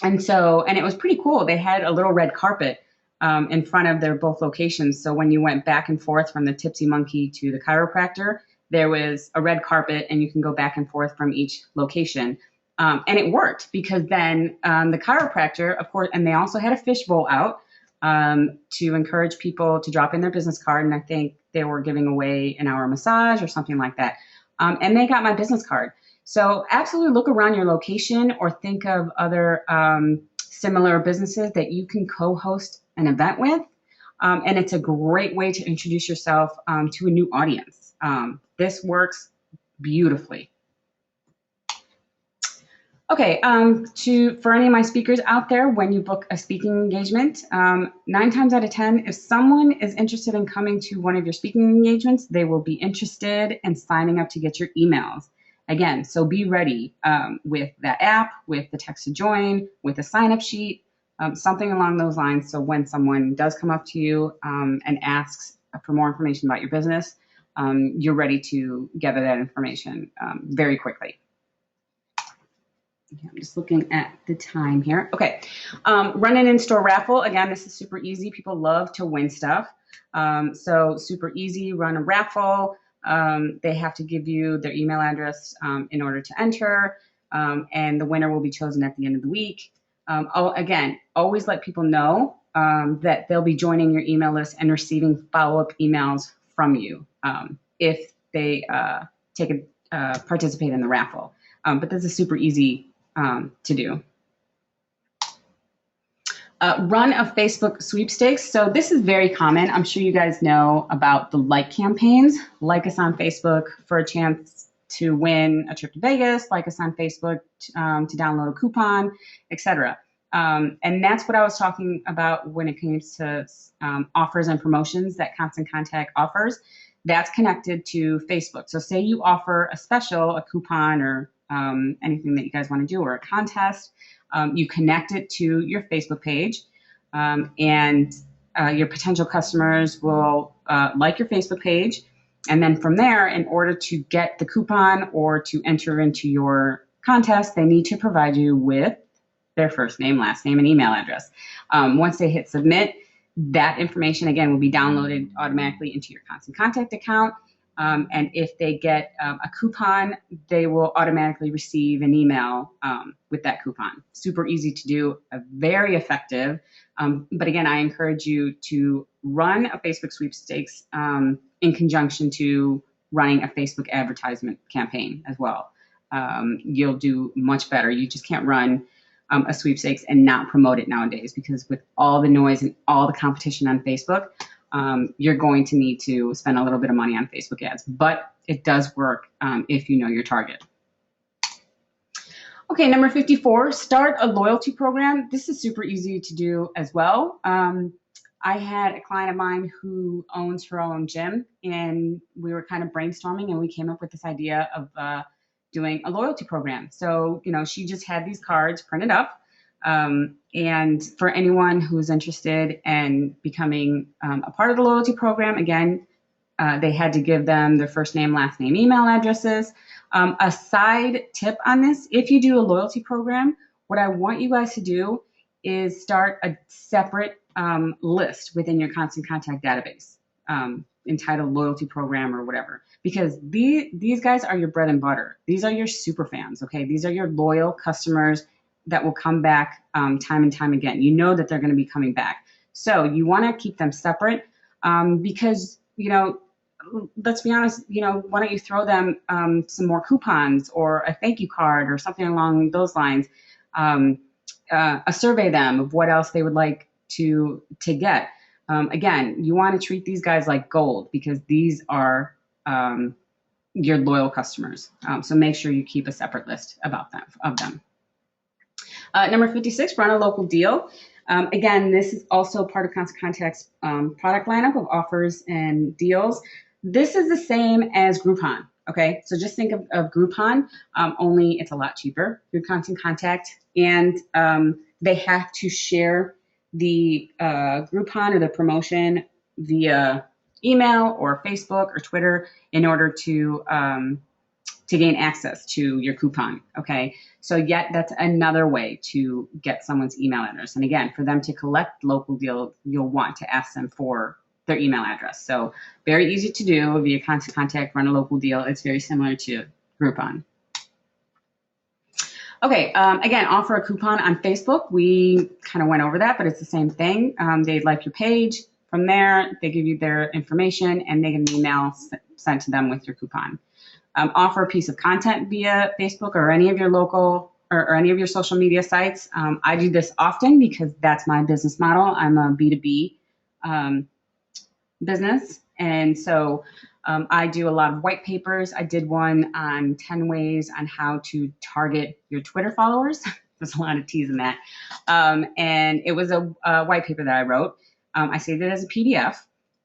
Speaker 1: it was pretty cool. They had a little red carpet in front of their both locations. So when you went back and forth from the Tipsy Monkey to the chiropractor, there was a red carpet and you can go back and forth from each location. And it worked because then the chiropractor, of course, and they also had a fishbowl out to encourage people to drop in their business card. And I think they were giving away an hour massage or something like that. And they got my business card. So absolutely look around your location or think of other similar businesses that you can co-host an event with. And it's a great way to introduce yourself to a new audience. This works beautifully. Okay, for any of my speakers out there, when you book a speaking engagement, 9 times out of 10, if someone is interested in coming to one of your speaking engagements, they will be interested in signing up to get your emails. Again, so be ready with that app, with the text to join, with a sign-up sheet, something along those lines. So when someone does come up to you and asks for more information about your business, you're ready to gather that information very quickly. I'm just looking at the time here. Okay, run an in-store raffle. Again, this is super easy. People love to win stuff. So super easy, run a raffle. They have to give you their email address in order to enter, and the winner will be chosen at the end of the week. Again, always let people know that they'll be joining your email list and receiving follow-up emails from you if they participate in the raffle. But this is super easy to do. Run a Facebook sweepstakes. So this is very common. I'm sure you guys know about the like campaigns. Like us on Facebook for a chance to win a trip to Vegas. Like us on Facebook to download a coupon, etc. And that's what I was talking about when it comes to offers and promotions that Constant Contact offers. That's connected to Facebook. So say you offer a special, a coupon, or anything that you guys want to do, or a contest. You connect it to your Facebook page, and your potential customers will like your Facebook page. And then from there, in order to get the coupon or to enter into your contest, they need to provide you with their first name, last name, and email address. Once they hit submit, that information, again, will be downloaded automatically into your Constant Contact account. And if they get a coupon, they will automatically receive an email with that coupon. Super easy to do, very effective. But again, I encourage you to run a Facebook sweepstakes in conjunction to running a Facebook advertisement campaign as well. You'll do much better. You just can't run a sweepstakes and not promote it nowadays, because with all the noise and all the competition on Facebook, you're going to need to spend a little bit of money on Facebook ads, but it does work if you know your target. Okay, number 54, start a loyalty program. This is super easy to do as well. I had a client of mine who owns her own gym, and we were kind of brainstorming, and we came up with this idea of doing a loyalty program. So, you know, she just had these cards printed up. And for anyone who's interested in becoming a part of the loyalty program, again, they had to give them their first name, last name, email addresses. A side tip on this, if you do a loyalty program, what I want you guys to do is start a separate list within your Constant Contact database. entitled loyalty program or whatever, because these guys are your bread and butter. These are your super fans, okay? These are your loyal customers that will come back time and time again. You know that they're going to be coming back. So you want to keep them separate because, let's be honest, why don't you throw them some more coupons or a thank you card or something along those lines, survey them of what else they would like to get. Again, you want to treat these guys like gold because these are your loyal customers. So make sure you keep a separate list of them. Number 56, run a local deal. Again, this is also part of Constant Contact's product lineup of offers and deals. This is the same as Groupon, okay? So just think of Groupon, only it's a lot cheaper through Constant Contact, and they have to share the Groupon or the promotion via email or Facebook or Twitter in order to gain access to your coupon, okay? So yet that's another way to get someone's email address. And again, for them to collect local deal, you'll want to ask them for their email address. So very easy to do via Constant Contact, run a local deal. It's very similar to Groupon. Okay, again, offer a coupon on Facebook. We kind of went over that, but it's the same thing. They like your page. From there, they give you their information and they get an email sent to them with your coupon. Offer a piece of content via Facebook or any of your local or any of your social media sites. I do this often because that's my business model. I'm a B2B business. And so I do a lot of white papers. I did one on 10 ways on how to target your Twitter followers. There's a lot of T's in that. And it was a white paper that I wrote. I saved it as a PDF.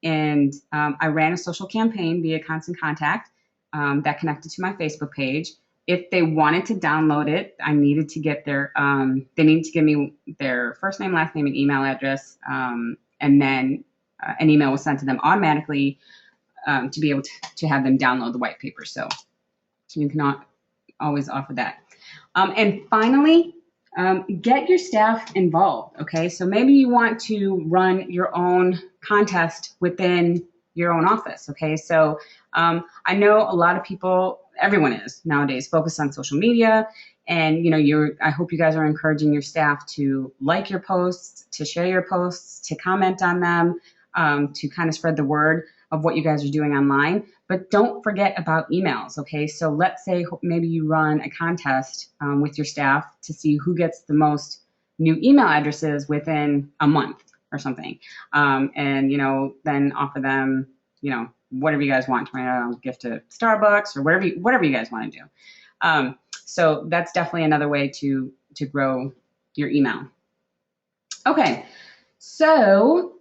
Speaker 1: And I ran a social campaign via Constant Contact that connected to my Facebook page. If they wanted to download it, I needed to get they needed to give me their first name, last name, and email address. And then an email was sent to them automatically to be able to have them download the white paper. So you cannot always offer that. And finally, get your staff involved, okay? So maybe you want to run your own contest within your own office, okay? So I know a lot of people, everyone is nowadays focused on social media, and I hope you guys are encouraging your staff to like your posts, to share your posts, to comment on them, to kind of spread the word of what you guys are doing online. But don't forget about emails, okay? So let's say maybe you run a contest with your staff to see who gets the most new email addresses within a month or something. And, then offer them, whatever you guys want, to gift to Starbucks or whatever you guys want to do. So that's definitely another way to grow your email. Okay, so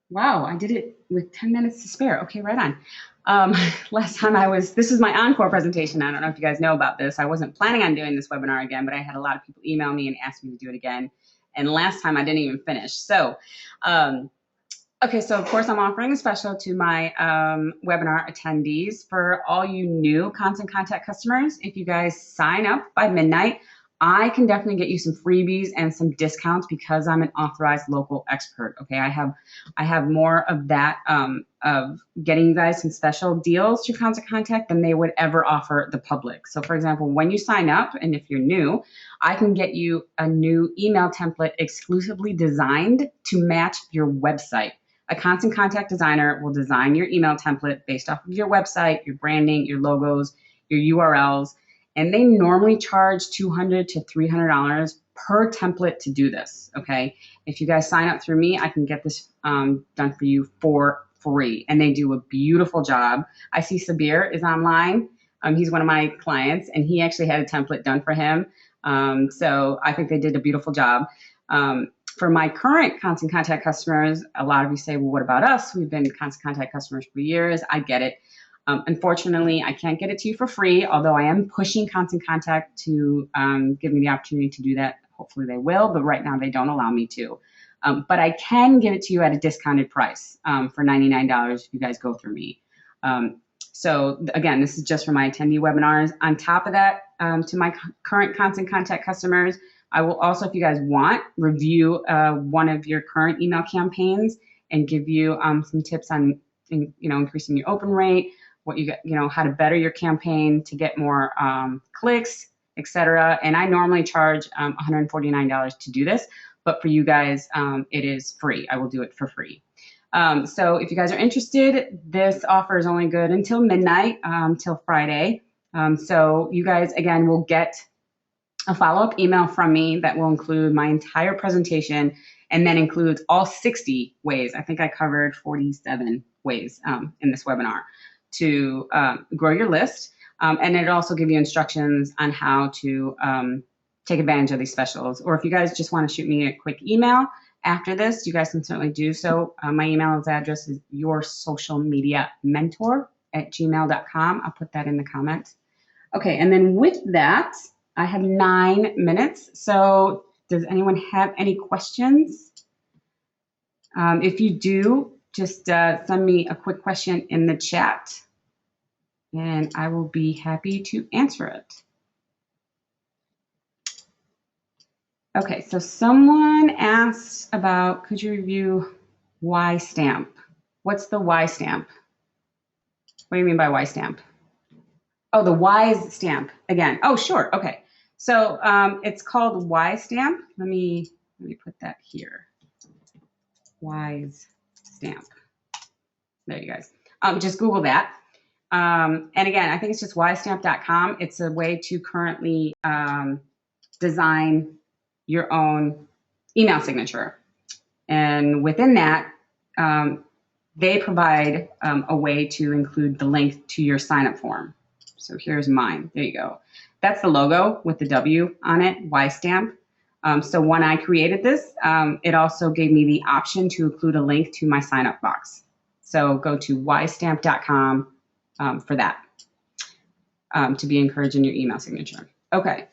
Speaker 1: wow, I did it with 10 minutes to spare. Okay, right on. Last time this was my encore presentation. I don't know if you guys know about this. I wasn't planning on doing this webinar again, but I had a lot of people email me and ask me to do it again. And last time I didn't even finish. So, okay, so of course I'm offering a special to my webinar attendees. For all you new Constant Contact customers, if you guys sign up by midnight, I can definitely get you some freebies and some discounts because I'm an authorized local expert. Okay, I have more of that of getting you guys some special deals through Constant Contact than they would ever offer the public. So for example, when you sign up, and if you're new, I can get you a new email template exclusively designed to match your website. A Constant Contact designer will design your email template based off of your website, your branding, your logos, your URLs, and they normally charge $200 to $300 per template to do this, okay? If you guys sign up through me, I can get this done for you for free, and they do a beautiful job. I see Sabir is online. He's one of my clients, and he actually had a template done for him. So I think they did a beautiful job. For my current Constant Contact customers, a lot of you say, well, what about us? We've been Constant Contact customers for years. I get it. Unfortunately, I can't get it to you for free, although I am pushing Constant Contact to give me the opportunity to do that. Hopefully they will, but right now they don't allow me to. But I can give it to you at a discounted price for $99 if you guys go through me. So again, this is just for my attendee webinars. On top of that, to my current Constant Contact customers, I will also, if you guys want, review one of your current email campaigns and give you some tips on increasing your open rate, what you get, how to better your campaign to get more clicks, etc. And I normally charge $149 to do this, but for you guys, it is free. I will do it for free. So if you guys are interested, this offer is only good until midnight, till Friday. So you guys, again, will get a follow-up email from me that will include my entire presentation and then includes all 60 ways. I think I covered 47 ways in this webinar to grow your list. And it'll also give you instructions on how to take advantage of these specials. Or if you guys just want to shoot me a quick email after this, you guys can certainly do so. My email address is yoursocialmediamentor@gmail.com. I'll put that in the comments. Okay, and then with that, I have 9 minutes. So does anyone have any questions? If you do, just send me a quick question in the chat and I will be happy to answer it. Okay, so someone asked about, could you review Y stamp? What's the Y stamp? What do you mean by Y stamp? Oh, the WISE stamp again. Oh, sure. Okay. So it's called Y stamp. Let me put that here. WISE stamp. There you guys. Just Google that. And again, I think it's just ystamp.com. It's a way to currently design your own email signature. And within that, they provide a way to include the link to your sign-up form. So here's mine. There you go. That's the logo with the W on it, Y stamp. So when I created this, it also gave me the option to include a link to my sign-up box. So go to ystamp.com for that, to be encouraged in your email signature. Okay.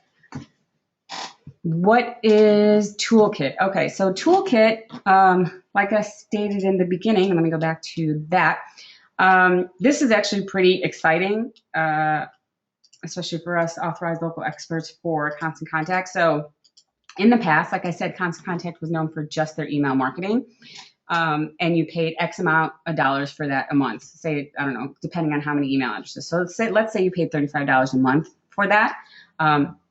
Speaker 1: What is Toolkit? Okay, so Toolkit, like I stated in the beginning, let me go back to that. This is actually pretty exciting, especially for us authorized local experts for Constant Contact. So in the past, like I said, Constant Contact was known for just their email marketing. And you paid X amount of dollars for that a month. Say, I don't know, depending on how many email addresses. So let's say you paid $35 a month for that.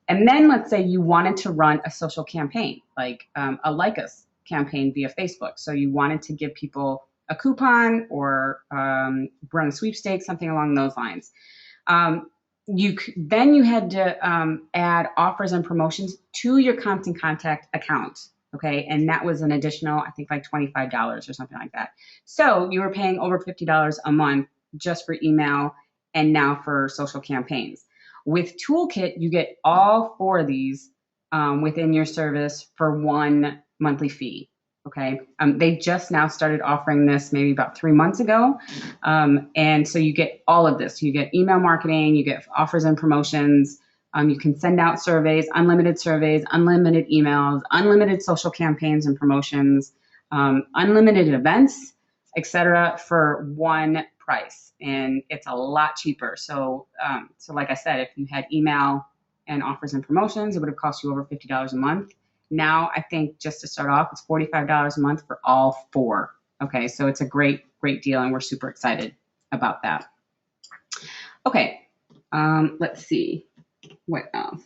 Speaker 1: And then let's say you wanted to run a social campaign, like a Like Us campaign via Facebook. So you wanted to give people a coupon or run a sweepstakes, something along those lines. Then you had to add offers and promotions to your Constant Contact account. Okay, and that was an additional, I think like $25 or something like that. So you were paying over $50 a month just for email and now for social campaigns. With Toolkit, you get all 4 of these within your service for one monthly fee. Okay, they just now started offering this maybe about 3 months ago. And so you get all of this. You get email marketing, you get offers and promotions. You can send out surveys, unlimited emails, unlimited social campaigns and promotions, unlimited events, etc. for one price. And it's a lot cheaper. So like I said, if you had email and offers and promotions, it would have cost you over $50 a month. Now, I think just to start off, it's $45 a month for all 4. Okay, so it's a great deal, and we're super excited about that. Okay, let's see. What else?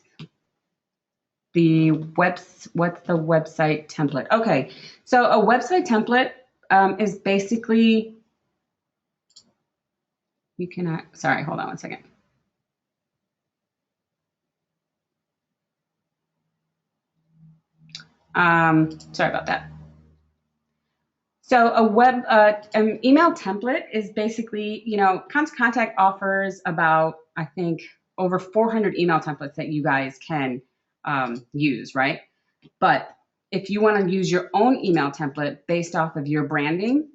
Speaker 1: What's the website template? Okay, so a website template is basically, you cannot, sorry, hold on one second. Sorry about that. So an email template is basically, Constant Contact offers about, I think, over 400 email templates that you guys can use, right? But if you want to use your own email template based off of your branding,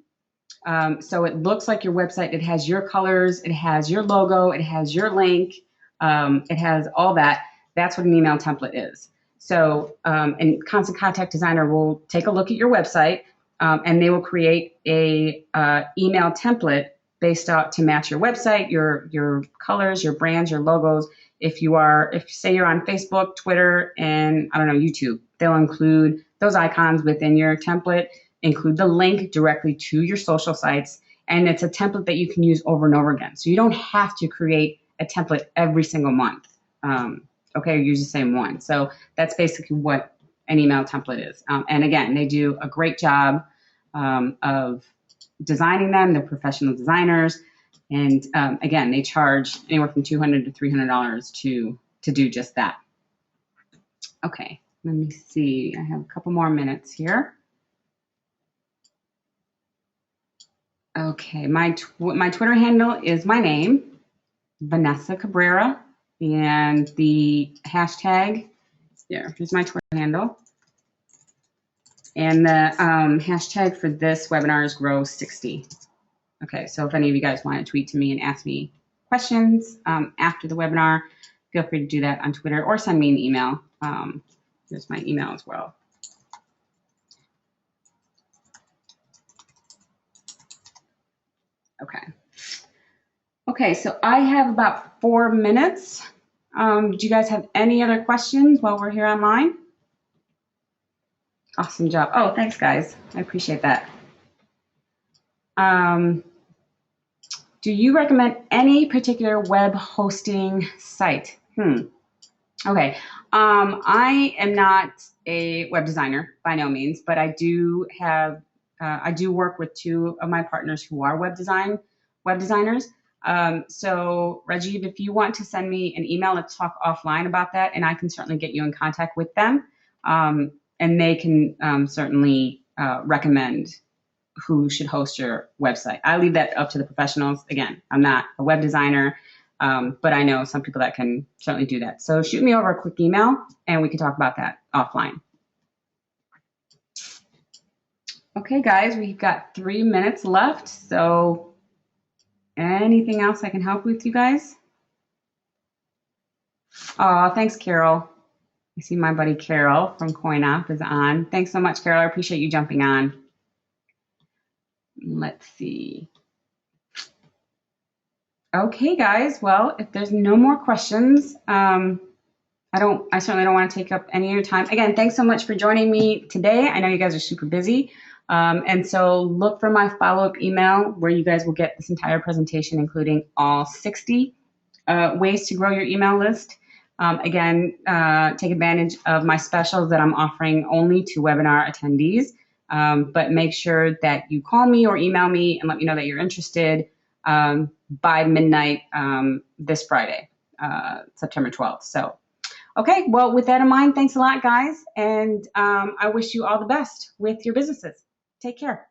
Speaker 1: so it looks like your website, it has your colors, it has your logo, it has your link, it has all that. That's what an email template is. So, and Constant Contact Designer will take a look at your website, and they will create a email template based out to match your website, your colors, your brands, your logos. If say you're on Facebook, Twitter, and I don't know, YouTube, they'll include those icons within your template, include the link directly to your social sites, And it's a template that you can use over and over again. So you don't have to create a template every single month. Okay, use the same one. So that's basically what an email template is. And again, they do a great job of designing them. They're professional designers. And again, they charge anywhere from $200 to $300 to do just that. Okay, let me see. I have a couple more minutes here. Okay, my Twitter handle is my name, Vanessa Cabrera, and the hashtag, here's my Twitter handle. And the hashtag for this webinar is Grow60. Okay, so if any of you guys want to tweet to me and ask me questions after the webinar, feel free to do that on Twitter or send me an email. Here's my email as well. Okay. Okay, so I have about 4 minutes. Do you guys have any other questions while we're here online? Awesome job. Oh, thanks, guys. I appreciate that. Do you recommend any particular web hosting site? Okay. I am not a web designer by no means, but I do have I do work with 2 of my partners who are web designers. So Rajiv, if you want to send me an email, let's talk offline about that, and I can certainly get you in contact with them, and they can certainly recommend who should host your website. I leave that up to the professionals. Again, I'm not a web designer, but I know some people that can certainly do that. So shoot me over a quick email, and we can talk about that offline. Okay, guys, we've got 3 minutes left. So anything else I can help with, you guys? Oh, thanks, Carol. I see my buddy Carol from CoinOp is on. Thanks so much, Carol. I appreciate you jumping on. Let's see. Okay, guys. Well, if there's no more questions, I certainly don't want to take up any of your time. Again, thanks so much for joining me today. I know you guys are super busy. And so look for my follow-up email where you guys will get this entire presentation, including all 60 ways to grow your email list. Again, take advantage of my specials that I'm offering only to webinar attendees. But make sure that you call me or email me and let me know that you're interested by midnight this Friday, September 12th. So, okay, well, with that in mind, thanks a lot, guys. And I wish you all the best with your businesses. Take care.